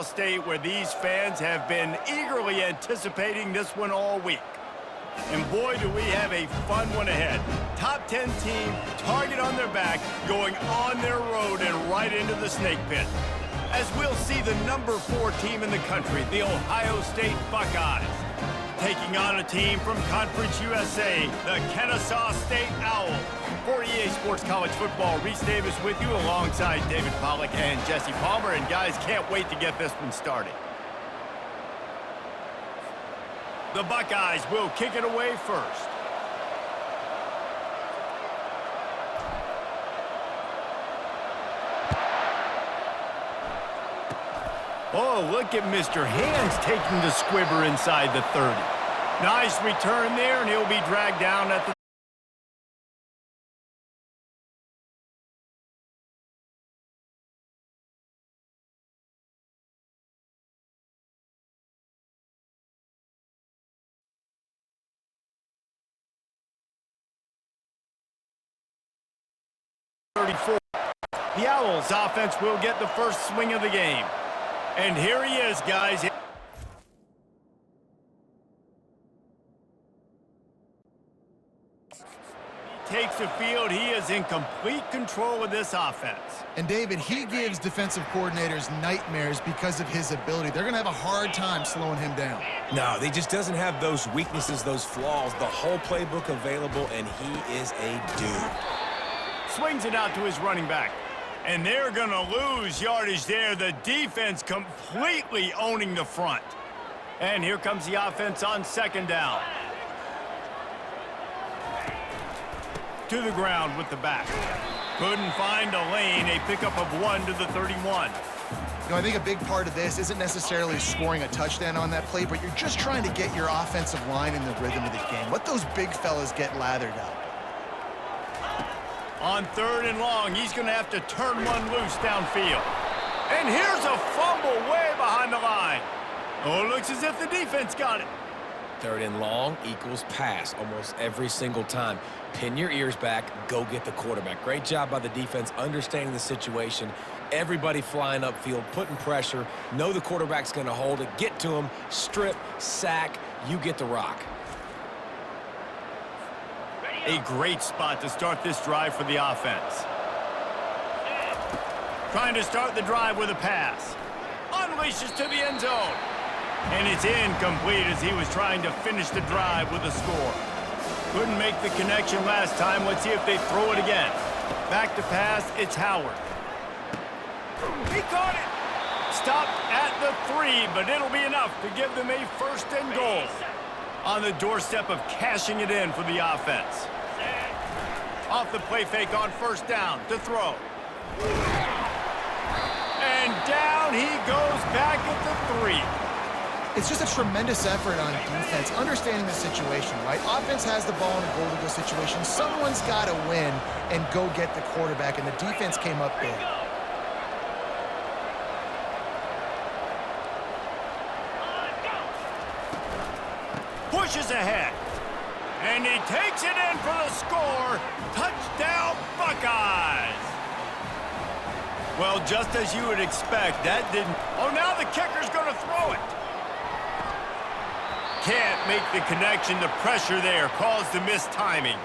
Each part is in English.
State, where these fans have been eagerly anticipating this one all week. And boy, do we have a fun one ahead. Top 10 team, target on their back, going on their road and right into the snake pit. As we'll see the number 4 team in the country, the Ohio State Buckeyes, taking on a team from Conference USA, the Kennesaw State Owls. For EA Sports College Football, Reese Davis with you alongside David Pollack and Jesse Palmer. And guys, can't wait to get this one started. The Buckeyes will kick it away first. Oh, look at Mr. Hands taking the squibber inside the 30. Nice return there, and he'll be dragged down at the 34. The Owls offense will get the first swing of the game. And here he is, guys. He takes the field. He is in complete control of this offense. And David, he gives defensive coordinators nightmares because of his ability. They're going to have a hard time slowing him down. No, he just doesn't have those weaknesses, those flaws, the whole playbook available, and he is a dude. Swings it out to his running back. And they're going to lose yardage there. The defense completely owning the front. And here comes the offense on second down. To the ground with the back. Couldn't find a lane. A pickup of 1 to the 31. You know, I think a big part of this isn't necessarily scoring a touchdown on that play, but you're just trying to get your offensive line in the rhythm of the game. Let those big fellas get lathered up. On 3rd and long, he's going to have to turn one loose downfield. And here's a fumble way behind the line. Oh, it looks as if the defense got it. 3rd and long equals pass almost every single time. Pin your ears back, go get the quarterback. Great job by the defense understanding the situation. Everybody flying upfield, putting pressure. Know the quarterback's going to hold it. Get to him, strip, sack. You get the rock. A great spot to start this drive for the offense. Trying to start the drive with a pass. Unleashes to the end zone. And it's incomplete as he was trying to finish the drive with a score. Couldn't make the connection last time. Let's see if they throw it again. Back to pass, it's Howard. He caught it. Stopped at the 3, but it'll be enough to give them a 1st and goal. On the doorstep of cashing it in for the offense. Off the play fake on 1st down to throw. And down he goes back at the 3. It's just a tremendous effort on defense, understanding the situation, right? Offense has the ball in a goal-to-go situation. Someone's got to win and go get the quarterback, and the defense came up big. Pushes ahead. And he takes it in for the score. Touchdown, Buckeyes. Well, just as you would expect, that didn't... Oh, now the kicker's going to throw it. Can't make the connection. The pressure there caused the missed timing.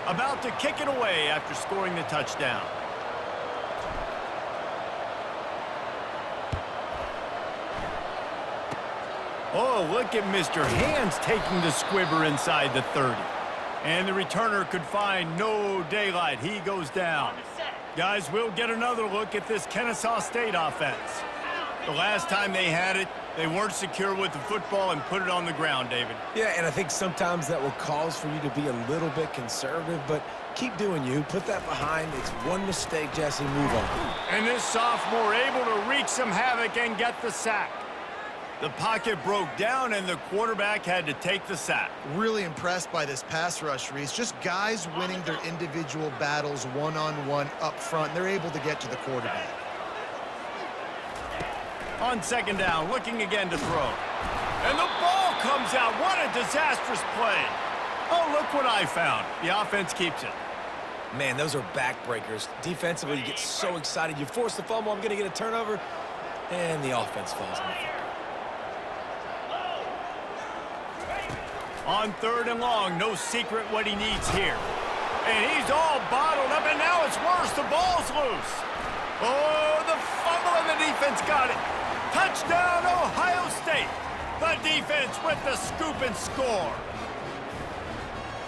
About to kick it away after scoring the touchdown. Oh, look at Mr. Hands taking the squibber inside the 30. And the returner could find no daylight. He goes down. Guys, we'll get another look at this Kennesaw State offense. The last time they had it, they weren't secure with the football and put it on the ground, David. Yeah, and I think sometimes that will cause for you to be a little bit conservative, but keep doing you. Put that behind. It's one mistake, Jesse. Move on. And this sophomore able to wreak some havoc and get the sack. The pocket broke down, and the quarterback had to take the sack. Really impressed by this pass rush, Reese. Just guys winning their individual battles one-on-one up front. They're able to get to the quarterback. On 2nd down, looking again to throw. And the ball comes out. What a disastrous play. Oh, look what I found. The offense keeps it. Man, those are backbreakers. Defensively, you get so excited. You force the fumble. I'm going to get a turnover. and the offense falls on the field. On 3rd and long, no secret what he needs here. And he's all bottled up, and now it's worse. The ball's loose. Oh, the fumble, and the defense got it. Touchdown, Ohio State. The defense with the scoop and score.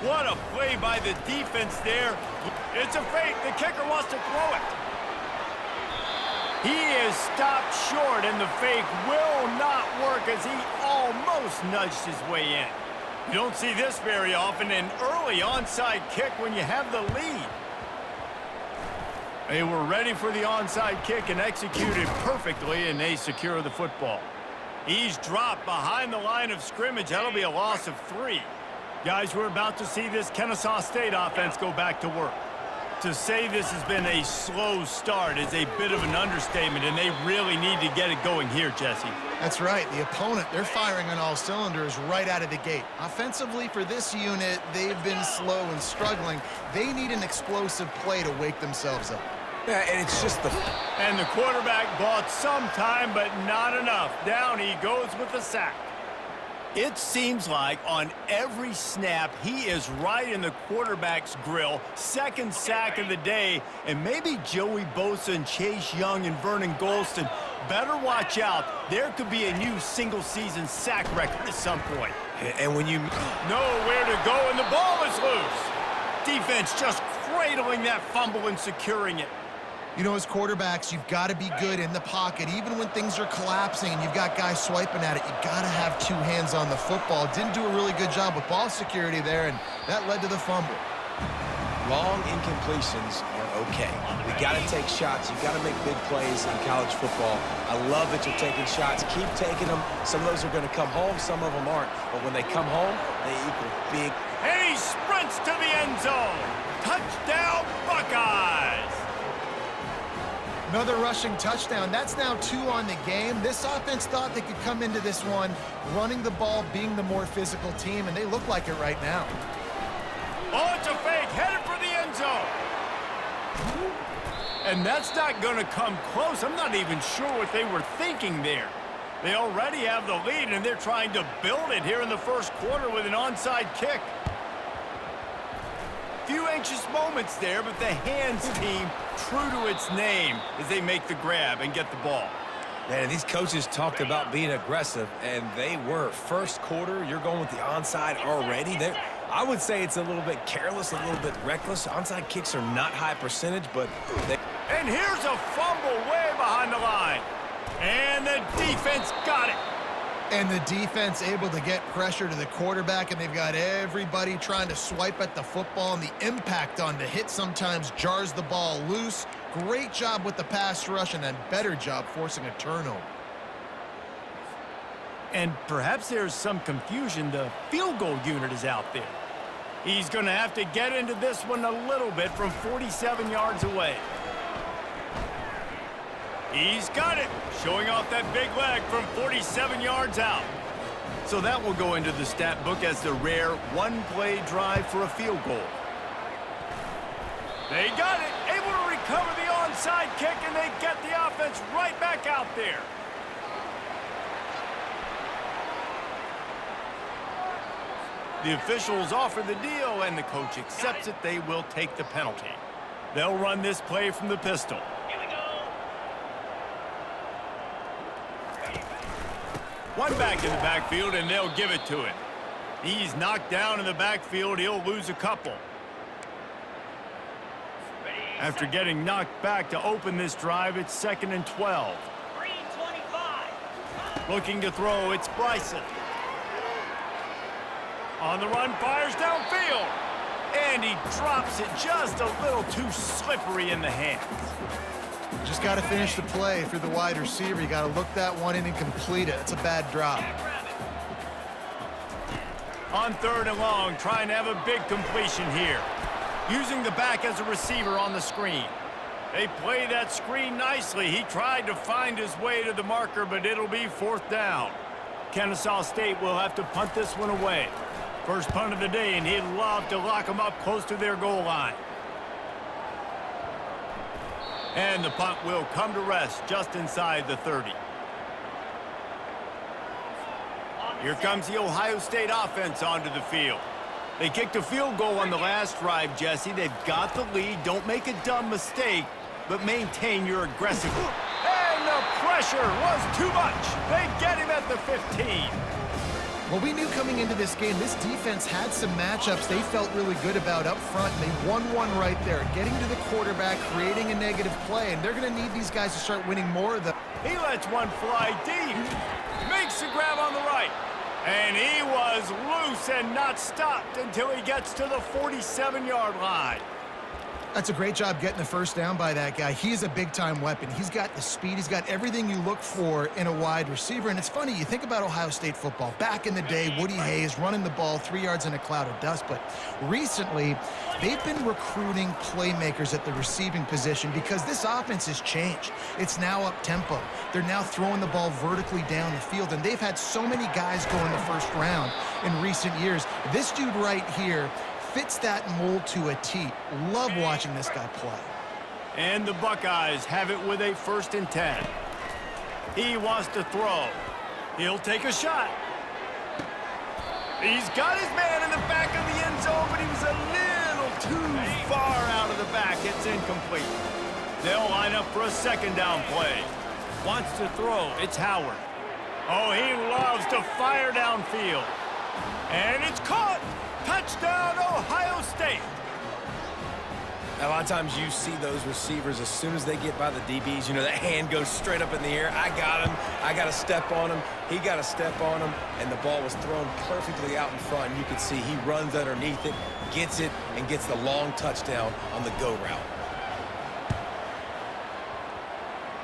What a play by the defense there. It's a fake. The kicker wants to throw it. He is stopped short, and the fake will not work as he almost nudged his way in. You don't see this very often, an early onside kick when you have the lead. They were ready for the onside kick and executed perfectly, and they secure the football. He's dropped behind the line of scrimmage. That'll be a loss of 3. Guys, we're about to see this Kennesaw State offense go back to work. To say this has been a slow start is a bit of an understatement, and they really need to get it going here, Jesse. That's right. The opponent, they're firing on all cylinders right out of the gate. Offensively, for this unit, they've been slow and struggling. They need an explosive play to wake themselves up. Yeah, and it's just the... And the quarterback bought some time, but not enough. Down he goes with the sack. It seems like on every snap, he is right in the quarterback's grill. 2nd sack of the day, and maybe Joey Bosa and Chase Young and Vernon Golston better watch out. There could be a new single-season sack record at some point. And when you... Nowhere to go, and the ball is loose. Defense just cradling that fumble and securing it. You know, as quarterbacks, you've got to be good in the pocket. Even when things are collapsing and you've got guys swiping at it, you've got to have 2 hands on the football. Didn't do a really good job with ball security there, and that led to the fumble. Long incompletions are okay. We got to take shots. You got to make big plays in college football. I love that you're taking shots. Keep taking them. Some of those are going to come home. Some of them aren't. But when they come home, they equal big. And he sprints to the end zone. Touchdown, Buckeyes. Another rushing touchdown. That's now 2 on the game. This offense thought they could come into this one running the ball, being the more physical team, and they look like it right now. Oh, it's a fake. Headed for the end zone. And that's not going to come close. I'm not even sure what they were thinking there. They already have the lead, and they're trying to build it here in the first quarter with an onside kick. Few anxious moments there, but the hands team true to its name as they make the grab and get the ball. Man, these coaches talked about being aggressive, and they were. First quarter, you're going with the onside already. I would say it's a little bit careless, a little bit reckless. Onside kicks are not high percentage, but they... And here's a fumble way behind the line. And the defense got it. And the defense able to get pressure to the quarterback, and they've got everybody trying to swipe at the football, and the impact on the hit sometimes jars the ball loose. Great job with the pass rush, and a better job forcing a turnover. And perhaps there's some confusion. The field goal unit is out there. He's going to have to get into this one a little bit from 47 yards away. He's got it, showing off that big leg from 47 yards out. So that will go into the stat book as the rare one-play drive for a field goal. They got it, able to recover the onside kick, and they get the offense right back out there. The officials offer the deal, and the coach accepts it. They will take the penalty. They'll run this play from the pistol. One back in the backfield, and they'll give it to him. He's knocked down in the backfield. He'll lose a couple. After getting knocked back to open this drive, it's 2nd and 12. Looking to throw, it's Bryson. On the run, fires downfield. And he drops it just a little too slippery in the hands. Just got to finish the play. If you're the wide receiver, you got to look that one in and complete it. It's a bad drop. On 3rd and long, trying to have a big completion here. Using the back as a receiver on the screen. They play that screen nicely. He tried to find his way to the marker, but it'll be 4th down. Kennesaw State will have to punt this one away. First punt of the day, and he'd love to lock them up close to their goal line. And the punt will come to rest just inside the 30. Here comes the Ohio State offense onto the field. They kicked a field goal on the last drive, Jesse. They've got the lead. Don't make a dumb mistake, but maintain your aggressive. And the pressure was too much. They get him at the 15. Well, we knew coming into this game, this defense had some matchups they felt really good about up front, and they won one right there, getting to the quarterback, creating a negative play, and they're going to need these guys to start winning more of them. He lets one fly deep. Makes the grab on the right. And he was loose and not stopped until he gets to the 47-yard line. That's a great job getting the first down by that guy. He's a big-time weapon. He's got the speed. He's got everything you look for in a wide receiver. And it's funny, you think about Ohio State football. Back in the day, Woody Hayes running the ball 3 yards in a cloud of dust. But recently, they've been recruiting playmakers at the receiving position because this offense has changed. It's now up-tempo. They're now throwing the ball vertically down the field. And they've had so many guys go in the first round in recent years. This dude right here fits that mold to a T. Love watching this guy play. And the Buckeyes have it with a 1st and 10. He wants to throw. He'll take a shot. He's got his man in the back of the end zone, but he was a little too far out of the back. It's incomplete. They'll line up for a 2nd down play. Wants to throw. It's Howard. Oh, he loves to fire downfield. And it's caught. Touchdown, Ohio State. A lot of times you see those receivers, as soon as they get by the DBs, you know, that hand goes straight up in the air. I got him. I got to step on him. He got to step on him. And the ball was thrown perfectly out in front. And you can see he runs underneath it, gets it, and gets the long touchdown on the go route.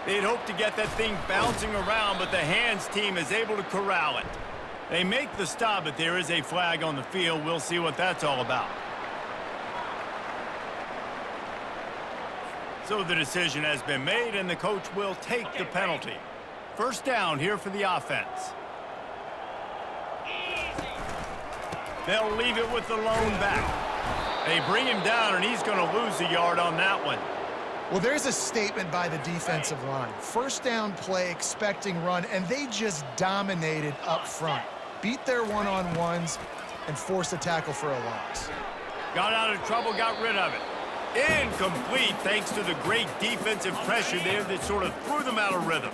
They'd hoped to get that thing bouncing around, but the hands team is able to corral it. They make the stop, but there is a flag on the field. We'll see what that's all about. So the decision has been made, and the coach will take the penalty. 1st down here for the offense. They'll leave it with the lone back. They bring him down, and he's going to lose a yard on that one. Well, there's a statement by the defensive line. 1st down play, expecting run, and they just dominated up front. Beat their one-on-ones and forced a tackle for a loss. Got out of trouble, got rid of it. Incomplete thanks to the great defensive pressure there that sort of threw them out of rhythm.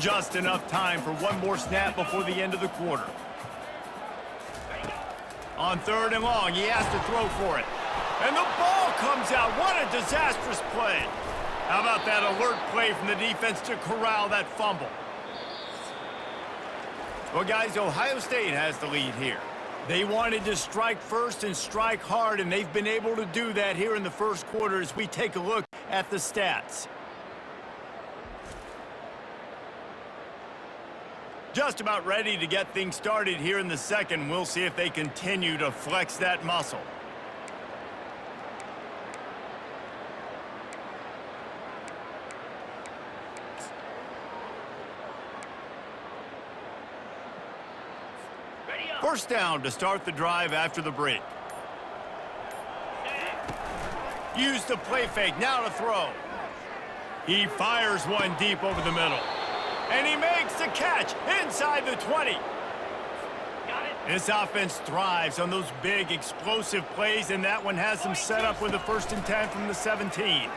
Just enough time for one more snap before the end of the quarter. On 3rd and long, he has to throw for it. And the ball comes out. What a disastrous play. How about that alert play from the defense to corral that fumble? Well, guys, Ohio State has the lead here. They wanted to strike first and strike hard, and they've been able to do that here in the 1st quarter as we take a look at the stats. Just about ready to get things started here in the 2nd. We'll see if they continue to flex that muscle. First down to start the drive after the break. Use the play fake, now to throw. He fires one deep over the middle. And he makes the catch inside the 20. This offense thrives on those big, explosive plays, and that one has them set up with a 1st and 10 from the 17.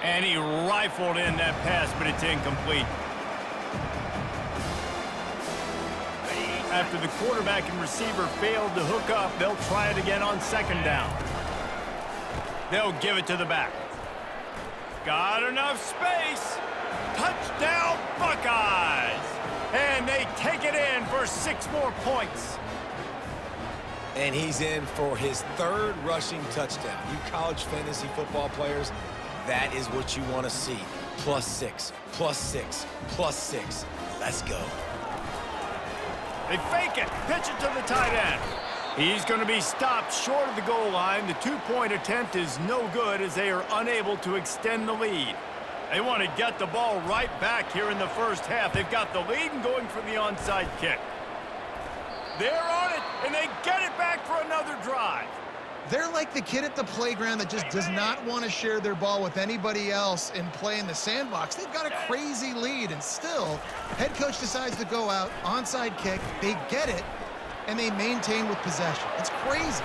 And he rifled in that pass, but it's incomplete. After the quarterback and receiver failed to hook up, they'll try it again on 2nd down. They'll give it to the back. Got enough space. Touchdown, Buckeyes. And they take it in for 6 more points. And he's in for his 3rd rushing touchdown. You college fantasy football players, that is what you want to see. +6, +6, +6. Let's go. They fake it, pitch it to the tight end. He's going to be stopped short of the goal line. The 2-point attempt is no good as they are unable to extend the lead. They want to get the ball right back here in the 1st half. They've got the lead and going for the onside kick. They're on it, and they get it back for another drive. They're like the kid at the playground that just does not want to share their ball with anybody else and play in the sandbox. They've got a crazy lead, and still, head coach decides to go out, onside kick, they get it, and they maintain with possession. It's crazy.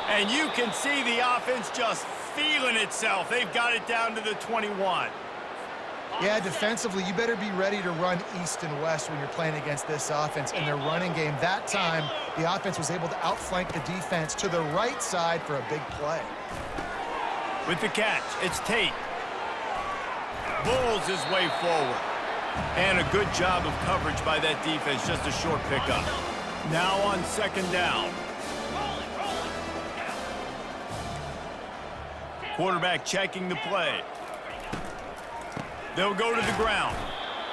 And you can see the offense just feeling itself. They've got it down to the 21. Yeah, defensively, you better be ready to run east and west when you're playing against this offense. In their running game, that time, the offense was able to outflank the defense to the right side for a big play. With the catch, it's Tate. Bulls his way forward. And a good job of coverage by that defense, just a short pickup. Now on second down. Quarterback checking the play. They'll go to the ground.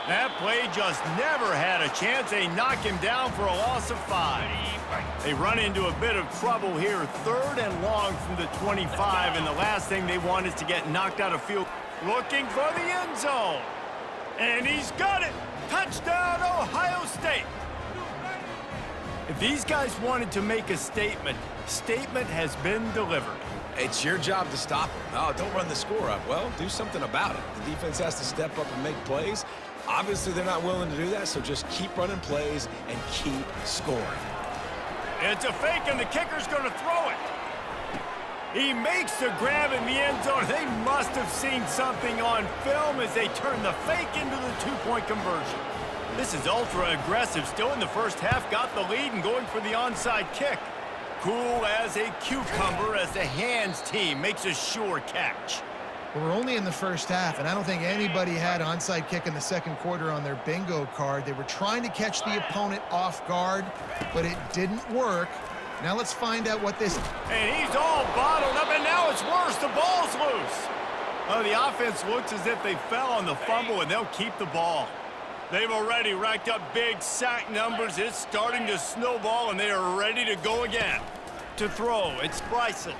That play just never had a chance. They knock him down for a loss of 5. They run into a bit of trouble here. 3rd and long from the 25, and the last thing they want is to get knocked out of field. Looking for the end zone. And he's got it. Touchdown, Ohio State. If these guys wanted to make a statement, statement has been delivered. It's your job to stop them. Oh, don't run the score up. Well, do something about it. The defense has to step up and make plays. Obviously, they're not willing to do that, so just keep running plays and keep scoring. It's a fake, and the kicker's going to throw it. He makes the grab in the end zone. They must have seen something on film as they turn the fake into the 2-point conversion. This is ultra-aggressive. Still in the first half, got the lead and going for the onside kick. Cool as a cucumber as the hands team makes a sure catch. We're only in the first half, and I don't think anybody had onside kick in the second quarter on their bingo card. They were trying to catch the opponent off guard, but it didn't work. Now let's find out what this... And he's all bottled up, and now it's worse. The ball's loose. Oh, the offense looks as if they fell on the fumble, and they'll keep the ball. They've already racked up big sack numbers. It's starting to snowball, and they are ready to go again. To throw, it's Bryson.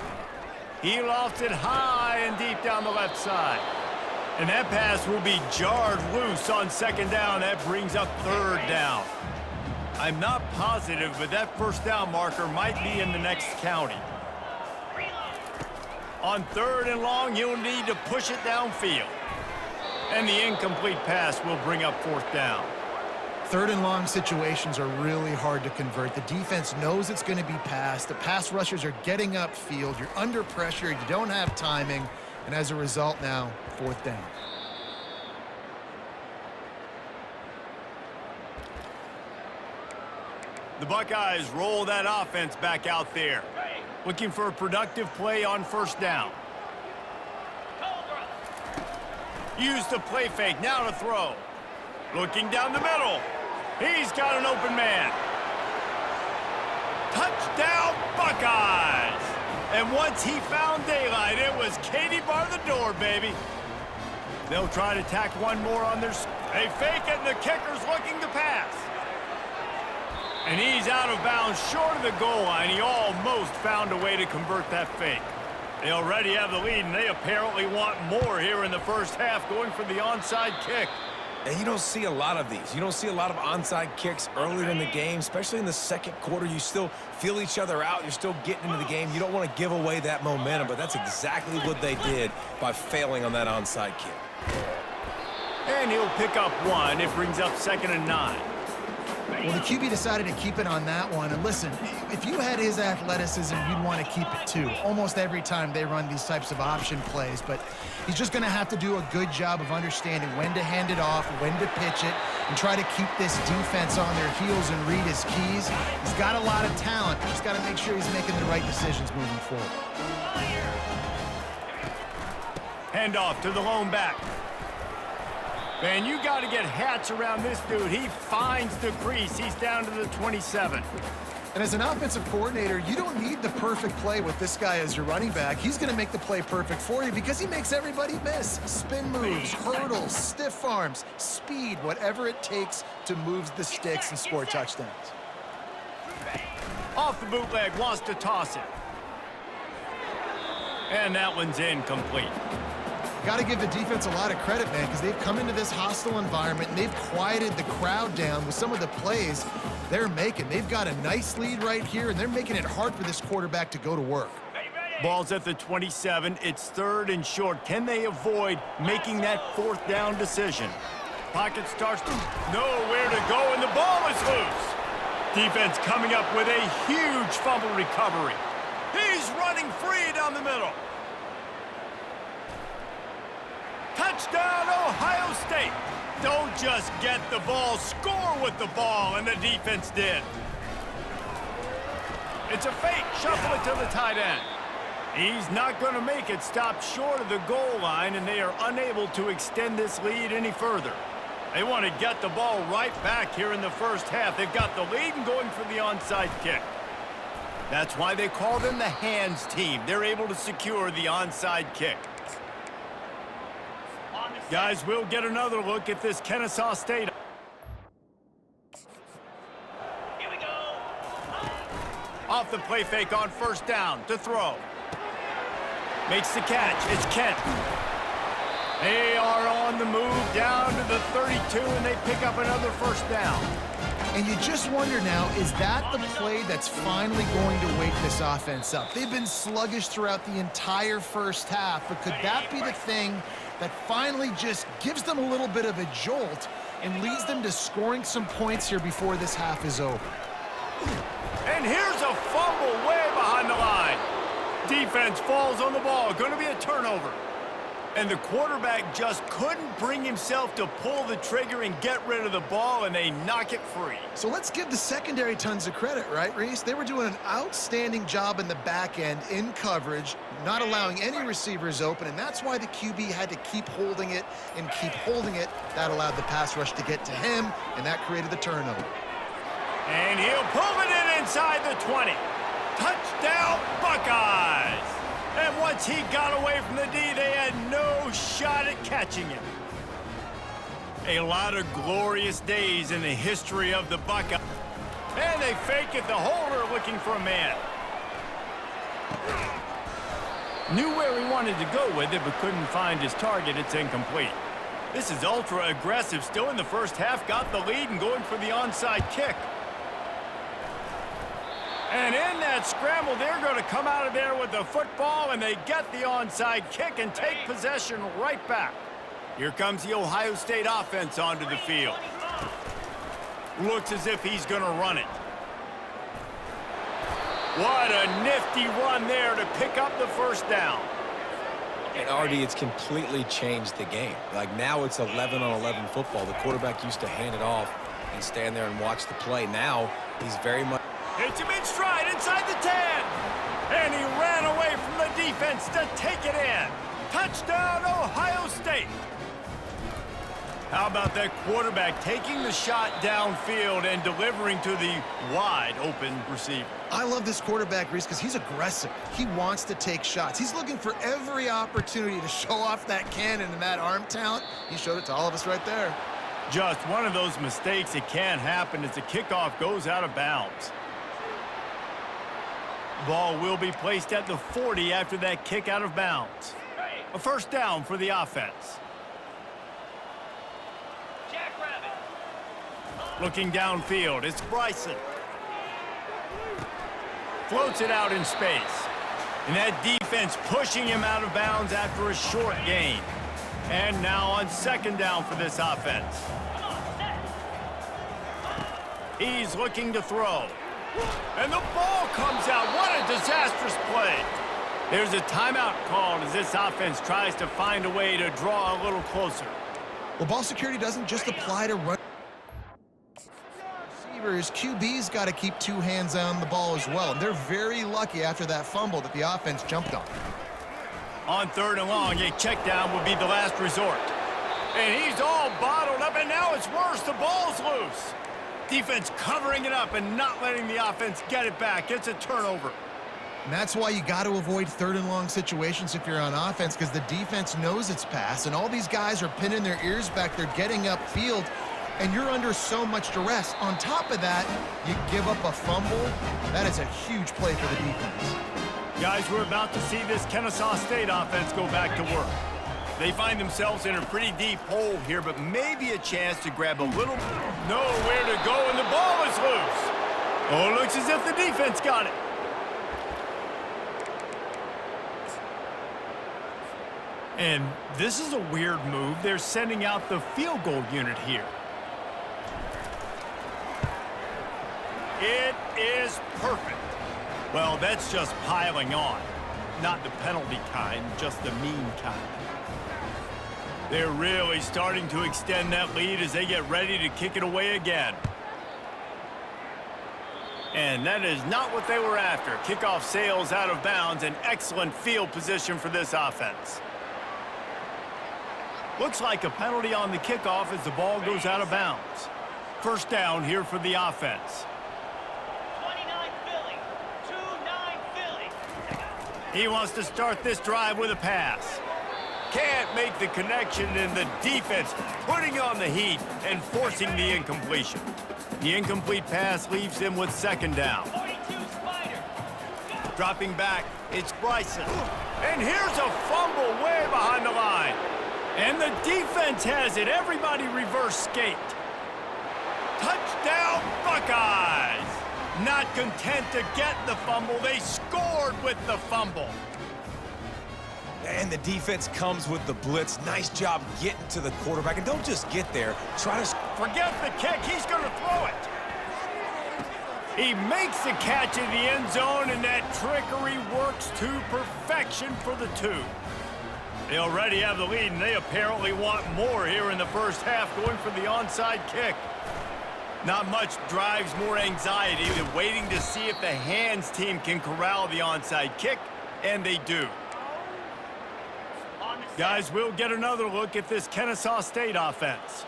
He lofts it high and deep down the left side. And that pass will be jarred loose on second down. That brings up 3rd down. I'm not positive, but that first down marker might be in the next county. On 3rd and long, you'll need to push it downfield. And the incomplete pass will bring up 4th down. 3rd and long situations are really hard to convert. The defense knows it's going to be passed. The pass rushers are getting upfield. You're under pressure. You don't have timing. And as a result now, 4th down. The Buckeyes roll that offense back out there. Looking for a productive play on first down. Use the play fake, now to throw. Looking down the middle. He's got an open man. Touchdown, Buckeyes! And once he found daylight, it was Katie bar the door, baby. They'll try to tack one more on their... They fake it, and the kicker's looking to pass. And he's out of bounds, short of the goal line. He almost found a way to convert that fake. They already have the lead, and they apparently want more here in the first half, going for the onside kick. And you don't see a lot of these. You don't see a lot of onside kicks earlier in the game, especially in the second quarter. You still feel each other out. You're still getting into the game. You don't want to give away that momentum, but that's exactly what they did by failing on that onside kick. And he'll pick up 1. It brings up 2nd and 9. Well, the QB decided to keep it on that one. And listen, if you had his athleticism, you'd want to keep it too. Almost every time they run these types of option plays. But he's just going to have to do a good job of understanding when to hand it off, when to pitch it, and try to keep this defense on their heels and read his keys. He's got a lot of talent. Just got to make sure he's making the right decisions moving forward. Hand off to the lone back. Man, you got to get hats around this dude. He finds the crease. He's down to the 27. And as an offensive coordinator, you don't need the perfect play with this guy as your running back. He's going to make the play perfect for you because he makes everybody miss. Spin moves, hurdles, stiff arms, speed, whatever it takes to move the sticks and score touchdowns. Off the bootleg, wants to toss it. And that one's incomplete. Got to give the defense a lot of credit, man, because they've come into this hostile environment and they've quieted the crowd down with some of the plays they're making. They've got a nice lead right here, and they're making it hard for this quarterback to go to work. Ball's at the 27. It's 3rd and short. Can they avoid making that 4th down decision? Pocket starts to know where to go, and the ball is loose. Defense coming up with a huge fumble recovery. He's running free down the middle. Touchdown, Ohio State. Don't just get the ball, score with the ball, and the defense did. It's a fake, shuffle it to the tight end. He's not going to make it, stop short of the goal line, and they are unable to extend this lead any further. They want to get the ball right back here in the first half. They've got the lead and going for the onside kick. That's why they call them the hands team. They're able to secure the onside kick. Guys, we'll get another look at this Kennesaw State. Here we go. Off the play fake on 1st down to throw. Makes the catch. It's Kent. They are on the move down to the 32, and they pick up another 1st down. And you just wonder now, is that the play that's finally going to wake this offense up? They've been sluggish throughout the entire first half, but could that be the thing that finally just gives them a little bit of a jolt and leads them to scoring some points here before this half is over? And here's a fumble way behind the line. Defense falls on the ball. Going to be a turnover. And the quarterback just couldn't bring himself to pull the trigger and get rid of the ball, and they knock it free. So let's give the secondary tons of credit, right, Reese? They were doing an outstanding job in the back end, in coverage, not allowing any receivers open, and that's why the QB had to keep holding it and keep holding it. That allowed the pass rush to get to him, and that created the turnover. And he'll pull it in inside the 20. Touchdown, Buckeyes! And once he got away from the D, they had no shot at catching him. A lot of glorious days in the history of the Buckeyes. And they fake it, the holder looking for a man. Knew where he wanted to go with it, but couldn't find his target. It's incomplete. This is ultra aggressive. Still in the first half, got the lead and going for the onside kick. And in that scramble, they're going to come out of there with the football, and they get the onside kick and take possession right back. Here comes the Ohio State offense onto the field. Looks as if he's going to run it. What a nifty run there to pick up the 1st down. And Artie, it's completely changed the game. Like now it's 11-on-11 football. The quarterback used to hand it off and stand there and watch the play. Now he's very much... Hits him in stride inside the 10. And he ran away from the defense to take it in. Touchdown, Ohio State. How about that quarterback taking the shot downfield and delivering to the wide open receiver? I love this quarterback, Reese, because he's aggressive. He wants to take shots. He's looking for every opportunity to show off that cannon and that arm talent. He showed it to all of us right there. Just one of those mistakes that can't happen as the kickoff goes out of bounds. Ball will be placed at the 40 after that kick out of bounds. A 1st down for the offense. Looking downfield, it's Bryson. Floats it out in space. And that defense pushing him out of bounds after a short gain. And now on 2nd down for this offense. He's looking to throw. And the ball comes out. What a disastrous play. There's a timeout called as this offense tries to find a way to draw a little closer. Well, ball security doesn't just apply to run. Receivers, QB's got to keep 2 hands on the ball as well. And they're very lucky after that fumble that the offense jumped on. On 3rd and long, a check down would be the last resort. And he's all bottled up, and now it's worse. The ball's loose. Defense covering it up and not letting the offense get it back. It's a turnover. And that's why you got to avoid 3rd and long situations if you're on offense, because the defense knows it's pass, and all these guys are pinning their ears back. They're getting upfield, and you're under so much duress. On top of that, you give up a fumble. That is a huge play for the defense. Guys, we're about to see this Kennesaw State offense go back to work. They find themselves in a pretty deep hole here, but maybe a chance to grab a little... Nowhere to go, and the ball is loose. Oh, it looks as if the defense got it. And this is a weird move. They're sending out the field goal unit here. It is perfect. Well, that's just piling on. Not the penalty kind, just the mean kind. They're really starting to extend that lead as they get ready to kick it away again. And that is not what they were after. Kickoff sails out of bounds, an excellent field position for this offense. Looks like a penalty on the kickoff as the ball goes out of bounds. First down here for the offense. 29 Philly. 2-9 Philly. He wants to start this drive with a pass. Can't make the connection, and the defense putting on the heat and forcing the incompletion. The incomplete pass leaves him with second down. 42 Spider. Dropping back, it's Bryson. And here's a fumble way behind the line. And the defense has it. Everybody reverse skate. Touchdown, Buckeyes! Not content to get the fumble, they scored with the fumble. And the defense comes with the blitz. Nice job getting to the quarterback. And don't just get there. Try to... Forget the kick. He's going to throw it. He makes the catch in the end zone, and that trickery works to perfection for the two. They already have the lead, and they apparently want more here in the first half, going for the onside kick. Not much drives more anxiety than waiting to see if the hands team can corral the onside kick, and they do. Guys, we'll get another look at this Kennesaw State offense.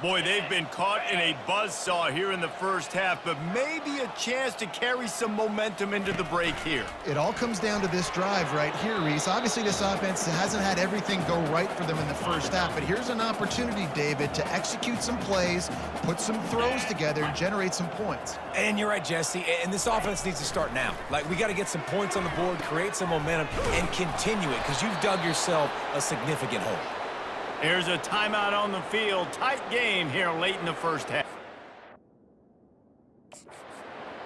Boy, they've been caught in a buzzsaw here in the first half, but maybe a chance to carry some momentum into the break here. It all comes down to this drive right here, Reese. Obviously, this offense hasn't had everything go right for them in the first half, but here's an opportunity, David, to execute some plays, put some throws together, and generate some points. And you're right, Jesse. And this offense needs to start now. Like, we got to get some points on the board, create some momentum, and continue it, because you've dug yourself a significant hole. Here's a timeout on the field. Tight game here late in the first half.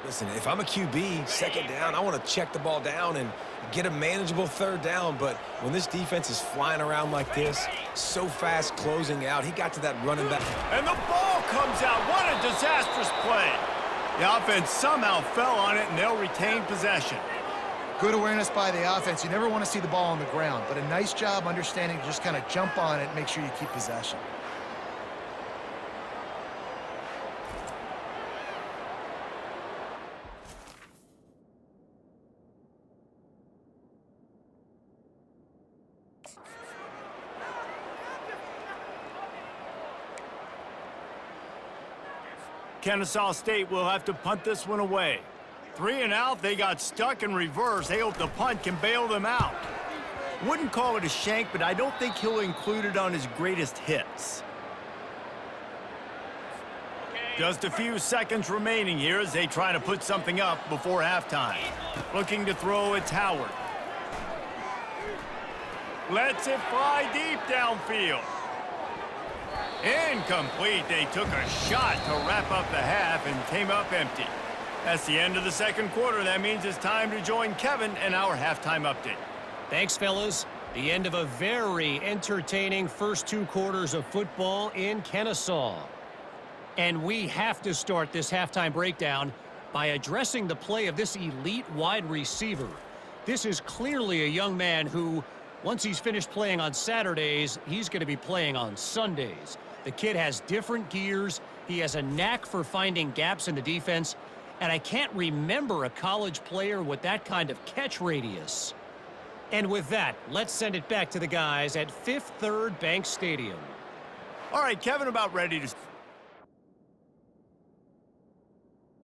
Listen, if I'm a QB, second down, I want to check the ball down and get a manageable third down. But when this defense is flying around like this, so fast closing out, he got to that running back. And the ball comes out. What a disastrous play. The offense somehow fell on it, and they'll retain possession. Good awareness by the offense. You never want to see the ball on the ground, but a nice job understanding to just kind of jump on it and make sure you keep possession. Kennesaw State will have to punt this one away. 3 and out, they got stuck in reverse. They hope the punt can bail them out. Wouldn't call it a shank, but I don't think he'll include it on his greatest hits. Just a few seconds remaining here as they try to put something up before halftime. Looking to throw, it's Howard. Lets it fly deep downfield. Incomplete. They took a shot to wrap up the half and came up empty. That's the end of the second quarter. That means it's time to join Kevin and our halftime update. Thanks, fellas. The end of a very entertaining first 2 quarters of football in Kennesaw. And we have to start this halftime breakdown by addressing the play of this elite wide receiver. This is clearly a young man who, once he's finished playing on Saturdays, he's going to be playing on Sundays. The kid has different gears. He has a knack for finding gaps in the defense. And I can't remember a college player with that kind of catch radius. And with that, let's send it back to the guys at Fifth Third Bank Stadium. All right, Kevin, about ready to...